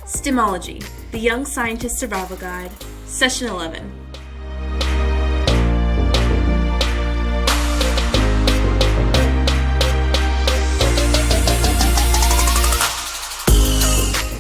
STEMology, the Young Scientist Survival Guide, Session 11.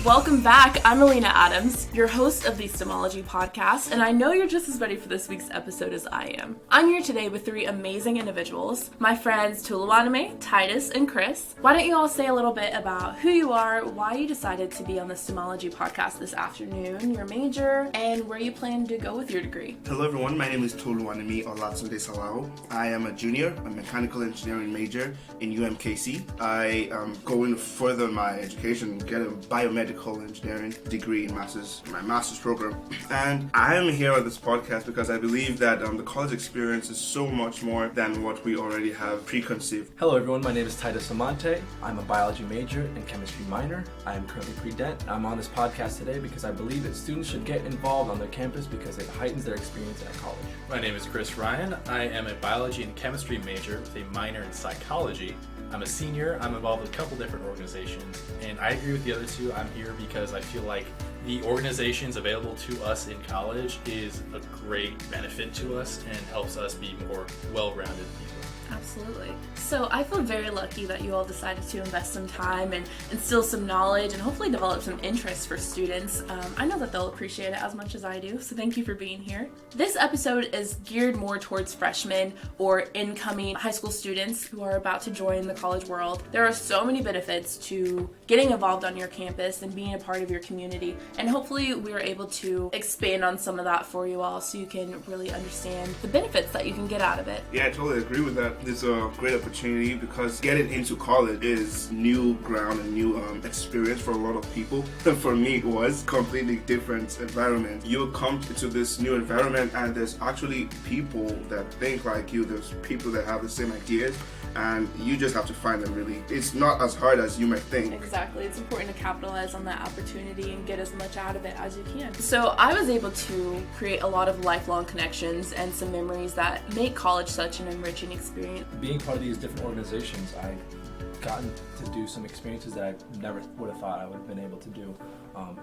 Welcome back. I'm Alina Adams, your host of the STEMology podcast, and I know you're just as ready for this week's episode as I am. I'm here today with three amazing individuals, my friends Toluwanimi, Titus, and Chris. Why don't you all say a little bit about who you are, why you decided to be on the STEMology podcast this afternoon, your major, and where you plan to go with your degree. Hello everyone, my name is Toluwanimi Olatunde Salao. I am a junior, a mechanical engineering major in UMKC. I am going to further my education, get a biomedical engineering degree in my master's program. And I am here on this podcast because I believe that the college experience is so much more than what we already have preconceived. Hello everyone, my name is Titus and I'm a biology major and chemistry minor. I am currently pre-dent. I'm on this podcast today because I believe that students should get involved on their campus because it heightens their experience at college. My name is Chris Ryan. I am a biology and chemistry major with a minor in psychology. I'm a senior. I'm involved with a couple different organizations, and I agree with the other two. I'm here because I feel like the organizations available to us in college is a great benefit to us and helps us be more well-rounded people. Absolutely. So I feel very lucky that you all decided to invest some time and instill some knowledge and hopefully develop some interest for students. I know that they'll appreciate it as much as I do, so thank you for being here. This episode is geared more towards freshmen or incoming high school students who are about to join the college world. There are so many benefits to getting involved on your campus and being a part of your community, and hopefully we are able to expand on some of that for you all so you can really understand the benefits that you can get out of it. Yeah, I totally agree with that. It's a great opportunity because getting into college is new ground and new experience for a lot of people. And for me, it was completely different environment. You come to this new environment and there's actually people that think like you. There's people that have the same ideas, and you just have to find them really. It's not as hard as you might think. Exactly. It's important to capitalize on that opportunity and get as much out of it as you can. So I was able to create a lot of lifelong connections and some memories that make college such an enriching experience. Being part of these different organizations, I've gotten to do some experiences that I never would have thought I would have been able to do.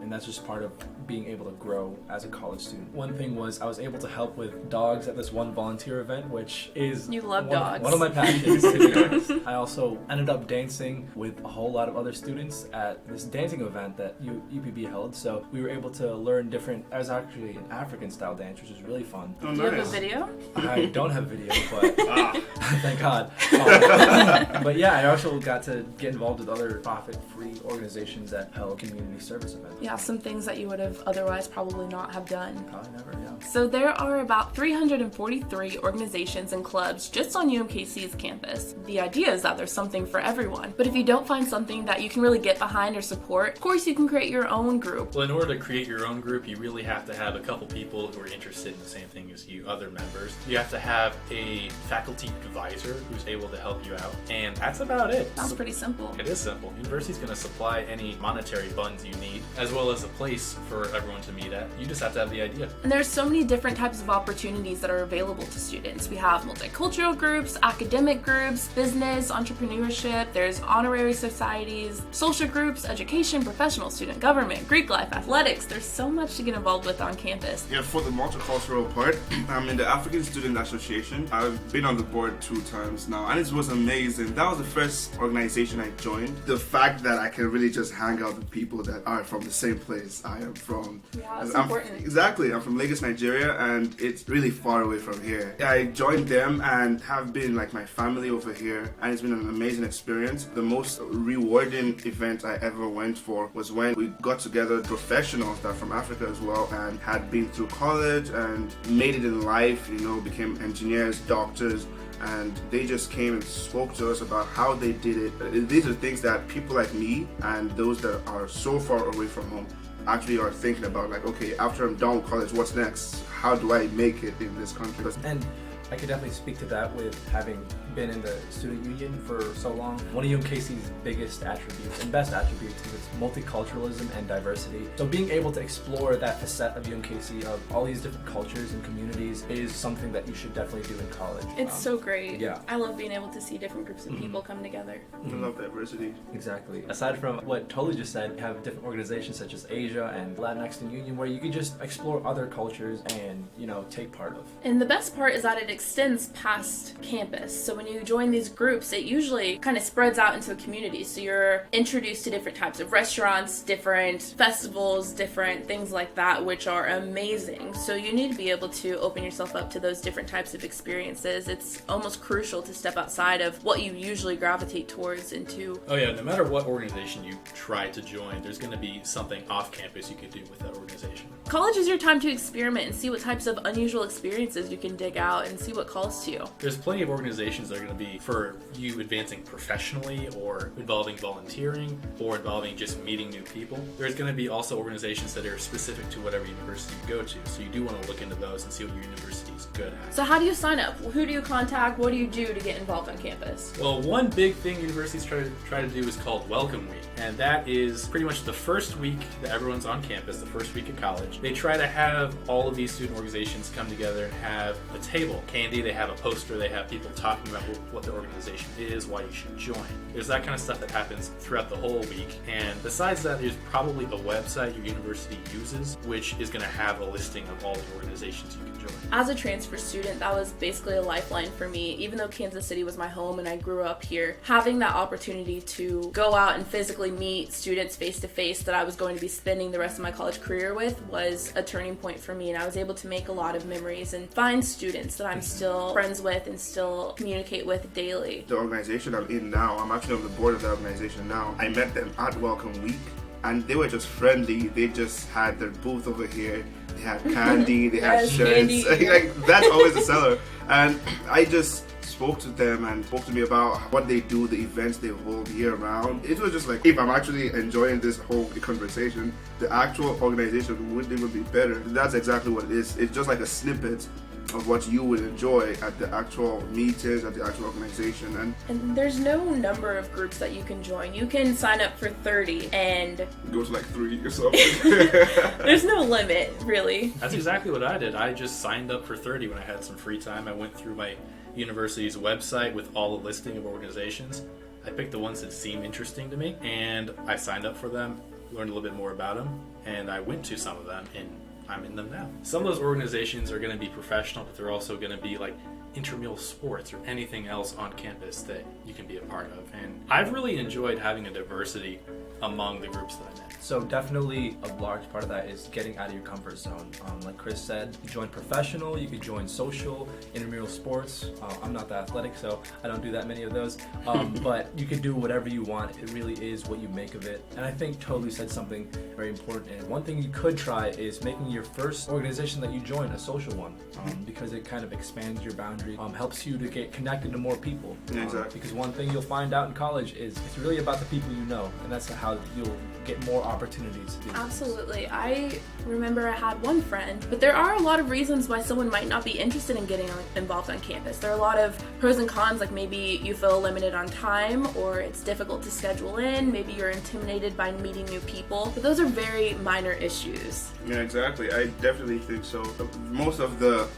And that's just part of being able to grow as a college student. One thing was I was able to help with dogs at this one volunteer event, which is you love dogs. One of my passions, to be honest. I also ended up dancing with a whole lot of other students at this dancing event that UPB held. So we were able to learn different. I was actually an African style dance, which was really fun. Oh, Do you have a video? I don't have video, but thank God. But yeah, I also got to get involved with other profit-free organizations that held community service events. Yeah, some things that you would have otherwise probably not have done. Probably never, yeah. So there are about 343 organizations and clubs just on UMKC's campus. The idea is that there's something for everyone. But if you don't find something that you can really get behind or support, of course you can create your own group. Well, in order to create your own group, you really have to have a couple people who are interested in the same thing as you, other members. You have to have a faculty advisor who's able to help you out, and that's about it. Sounds pretty simple. It is simple. University's going to supply any monetary funds you need, as well as a place for everyone to meet at. You just have to have the idea. And there's so many different types of opportunities that are available to students. We have multicultural groups, academic groups, business, entrepreneurship, there's honorary societies, social groups, education, professional, student government, Greek life, athletics. There's so much to get involved with on campus. Yeah, for the multicultural part, I'm in the African Student Association. I've been on the board 2 times now, and it was amazing. That was the first organization I joined. The fact that I can really just hang out with people that are from the same place I am from. Yeah, it's important. Exactly. I'm from Lagos, Nigeria, and it's really far away from here. I joined them and have been like my family over here, and it's been an amazing experience. The most rewarding event I ever went for was when we got together professionals that are from Africa as well and had been through college and made it in life, became engineers, doctors, and they just came and spoke to us about how they did it. These are things that people like me and those that are so far away from home actually are thinking about, like, okay, after I'm done with college, what's next? How do I make it in this country? And I could definitely speak to that with having been in the student union for so long. One of UMKC's biggest attributes and best attributes is its multiculturalism and diversity. So being able to explore that facet of UMKC of all these different cultures and communities is something that you should definitely do in college. It's so great. Yeah. I love being able to see different groups of people come together. I love diversity. Exactly. Aside from what Tolu just said, you have different organizations such as Asia and Latinx Student Union where you can just explore other cultures and, take part of. And the best part is that it extends past campus. So when you join these groups, it usually kind of spreads out into a community. So you're introduced to different types of restaurants, different festivals, different things like that, which are amazing. So you need to be able to open yourself up to those different types of experiences. It's almost crucial to step outside of what you usually gravitate towards into. Oh yeah, no matter what organization you try to join, there's going to be something off campus you could do with that organization. College is your time to experiment and see what types of unusual experiences you can dig out and see what calls to you. There's plenty of organizations that are going to be for you advancing professionally or involving volunteering or involving just meeting new people. There's going to be also organizations that are specific to whatever university you go to. So you do want to look into those and see what your university is good at. So how do you sign up? Who do you contact? What do you do to get involved on campus? Well, one big thing universities try to do is called Welcome Week. And that is pretty much the first week that everyone's on campus, the first week of college. They try to have all of these student organizations come together and have a table. Candy, they have a poster, they have people talking about what the organization is, why you should join. There's that kind of stuff that happens throughout the whole week. And besides that, there's probably a website your university uses, which is going to have a listing of all the organizations you can join. As a transfer student, that was basically a lifeline for me. Even though Kansas City was my home and I grew up here, having that opportunity to go out and physically meet students face to face that I was going to be spending the rest of my college career with was a turning point for me, and I was able to make a lot of memories and find students that I'm still friends with and still communicate with daily. The organization I'm in now, I'm actually on the board of the organization now. I met them at Welcome Week and they were just friendly. They just had their booth over here. They had candy, they had Yes, shirts. candy. Like, that's always the seller. And I just spoke to them and spoke to me about what they do, the events they hold year round. It was just like, if I'm actually enjoying this whole conversation, the actual organization wouldn't even be better. That's exactly what it is. It's just like a snippet of what you would enjoy at the actual meetings, at the actual organization. And there's no number of groups that you can join. You can sign up for 30 and Go to like 3 or something. there's no limit, really. That's exactly what I did. I just signed up for 30 when I had some free time. I went through my university's website with all the listing of organizations. I picked the ones that seemed interesting to me, and I signed up for them, learned a little bit more about them, and I went to some of them, and I'm in them now. Some of those organizations are going to be professional, but they're also going to be like intramural sports or anything else on campus that you can be a part of. And I've really enjoyed having a diversity among the groups that I'm in. So definitely a large part of that is getting out of your comfort zone. Like Chris said, you join professional, you could join social, intramural sports. I'm not that athletic, so I don't do that many of those. But you can do whatever you want. It really is what you make of it. And I think Tolu said something very important. And one thing you could try is making your first organization that you join a social one, because it kind of expands your boundary, helps you to get connected to more people. Exactly. Because one thing you'll find out in college is it's really about the people you know, and that's how you'll get more opportunities to do this. Absolutely. I remember I had one friend, but there are a lot of reasons why someone might not be interested in getting involved on campus. There are a lot of pros and cons, like maybe you feel limited on time or it's difficult to schedule in, maybe you're intimidated by meeting new people, but those are very minor issues. Yeah, exactly. I definitely think so. Most of the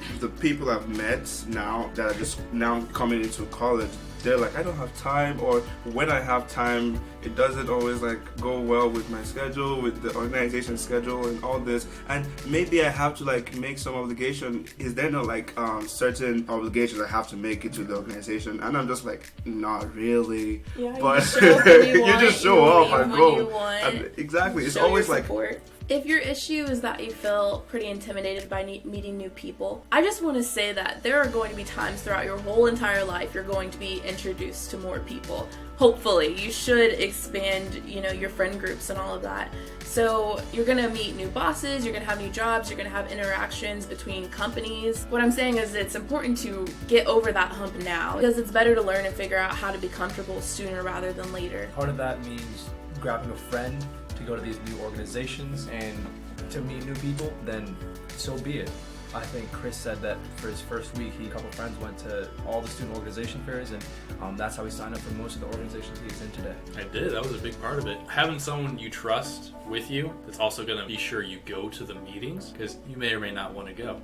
people I've met now that are just now coming into college, they're like, I don't have time, or when I have time, it doesn't always like go well with my schedule, with the organization schedule and all this. And maybe I have to like make some obligation. Is there no like certain obligations I have to make it to the organization? And I'm just like, not really. Yeah, But you just show up when you want, you just show up leave and when go. you want, And exactly. It's show always your like, support. If your issue is that you feel pretty intimidated by meeting new people, I just want to say that there are going to be times throughout your whole entire life you're going to be introduced to more people. Hopefully, you should expand, your friend groups and all of that. So you're going to meet new bosses, you're going to have new jobs, you're going to have interactions between companies. What I'm saying is it's important to get over that hump now, because it's better to learn and figure out how to be comfortable sooner rather than later. Part of that means grabbing a friend to go to these new organizations and to meet new people, then so be it. I think Chris said that for his first week, a couple friends went to all the student organization fairs, and that's how he signed up for most of the organizations he's in today. I did. That was a big part of it. Having someone you trust with you that's also going to be sure you go to the meetings, because you may or may not want to go.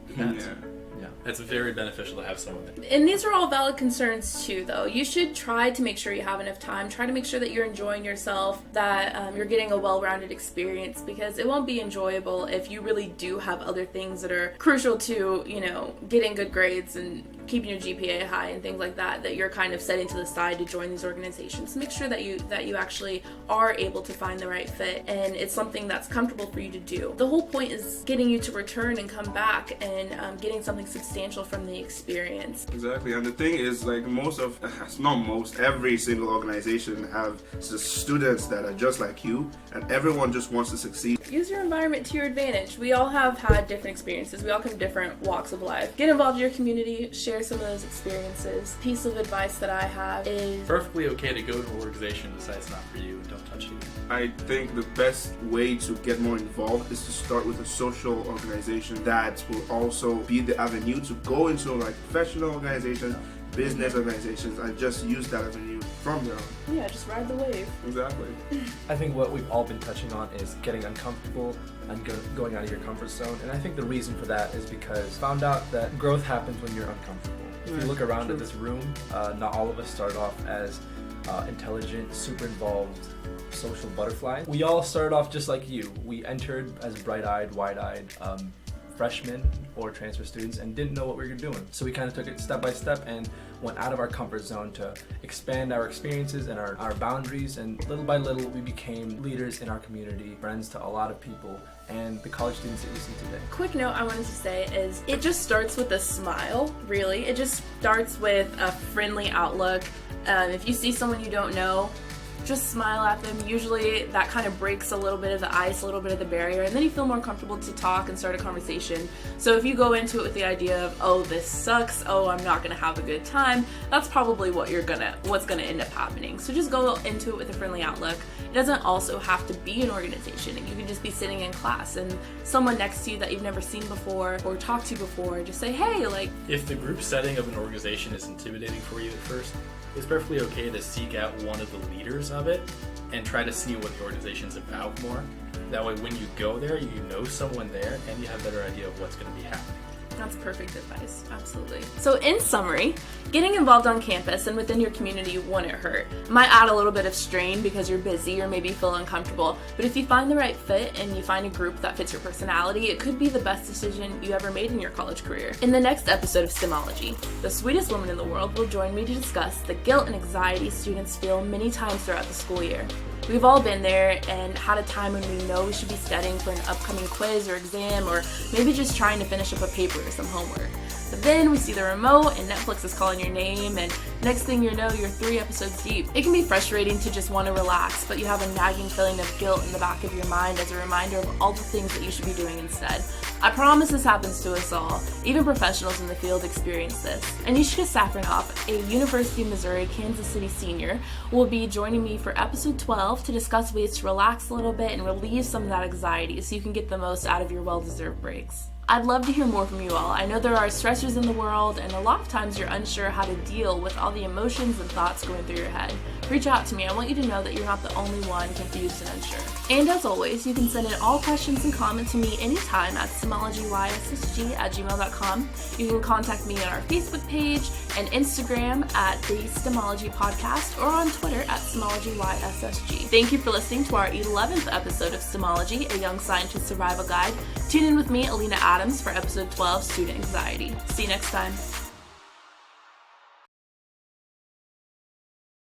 Yeah. It's very beneficial to have someone there. And these are all valid concerns too, though. You should try to make sure you have enough time. Try to make sure that you're enjoying yourself, that you're getting a well-rounded experience, because it won't be enjoyable if you really do have other things that are crucial to, getting good grades and keeping your GPA high and things like that you're kind of setting to the side to join these organizations. Make sure that you actually are able to find the right fit, and it's something that's comfortable for you to do. The whole point is getting you to return and come back and getting something substantial from the experience. Exactly, and the thing is, every single organization have students that are just like you, and everyone just wants to succeed. Use your environment to your advantage. We all have had different experiences. We all come from different walks of life. Get involved in your community, share some of those experiences. Piece of advice that I have is perfectly okay to go to an organization and decide it's not for you and don't touch you. I think the best way to get more involved is to start with a social organization that will also be the avenue to go into professional organizations, business organizations, and just use that avenue from there on. Yeah, just ride the wave. Exactly. I think what we've all been touching on is getting uncomfortable and going out of your comfort zone. And I think the reason for that is because I found out that growth happens when you're uncomfortable. If you look around at this room, not all of us start off as intelligent, super involved, social butterflies. We all started off just like you. We entered as bright-eyed, wide-eyed freshmen or transfer students and didn't know what we were doing. So we kind of took it step by step and went out of our comfort zone to expand our experiences and our boundaries, and little by little we became leaders in our community, friends to a lot of people, and the college students that you see today. Quick note I wanted to say is it just starts with a smile, really. It just starts with a friendly outlook. If you see someone you don't know, just smile at them. Usually that kind of breaks a little bit of the ice, a little bit of the barrier, and then you feel more comfortable to talk and start a conversation. So if you go into it with the idea of, oh, this sucks, oh, I'm not gonna have a good time, that's probably what's gonna end up happening. So just go into it with a friendly outlook. It doesn't also have to be an organization. You can just be sitting in class and someone next to you that you've never seen before or talked to before, just say, hey, If the group setting of an organization is intimidating for you at first, it's perfectly okay to seek out one of the leaders of it and try to see what the organization's about more. That way when you go there, you know someone there and you have a better idea of what's going to be happening. That's perfect advice, absolutely. So in summary, getting involved on campus and within your community wouldn't hurt. It might add a little bit of strain because you're busy or maybe feel uncomfortable, but if you find the right fit and you find a group that fits your personality, it could be the best decision you ever made in your college career. In the next episode of STEMology, the sweetest woman in the world will join me to discuss the guilt and anxiety students feel many times throughout the school year. We've all been there and had a time when we know we should be studying for an upcoming quiz or exam, or maybe just trying to finish up a paper or some homework. But then we see the remote and Netflix is calling your name, and next thing you know, you're 3 episodes deep. It can be frustrating to just want to relax, but you have a nagging feeling of guilt in the back of your mind as a reminder of all the things that you should be doing instead. I promise this happens to us all. Even professionals in the field experience this. Anishka Safranoff, a University of Missouri, Kansas City senior, will be joining me for episode 12 to discuss ways to relax a little bit and relieve some of that anxiety so you can get the most out of your well-deserved breaks. I'd love to hear more from you all. I know there are stressors in the world, and a lot of times you're unsure how to deal with all the emotions and thoughts going through your head. Reach out to me. I want you to know that you're not the only one confused and unsure. And as always, you can send in all questions and comments to me anytime at STEMologyYSSG@gmail.com. You can contact me on our Facebook page and Instagram at the STEMology Podcast, or on Twitter at STEMologyYSSG. Thank you for listening to our 11th episode of STEMology, a Young Scientist Survival Guide. Tune in with me, Alina Adams, for episode 12, Student Anxiety. See you next time.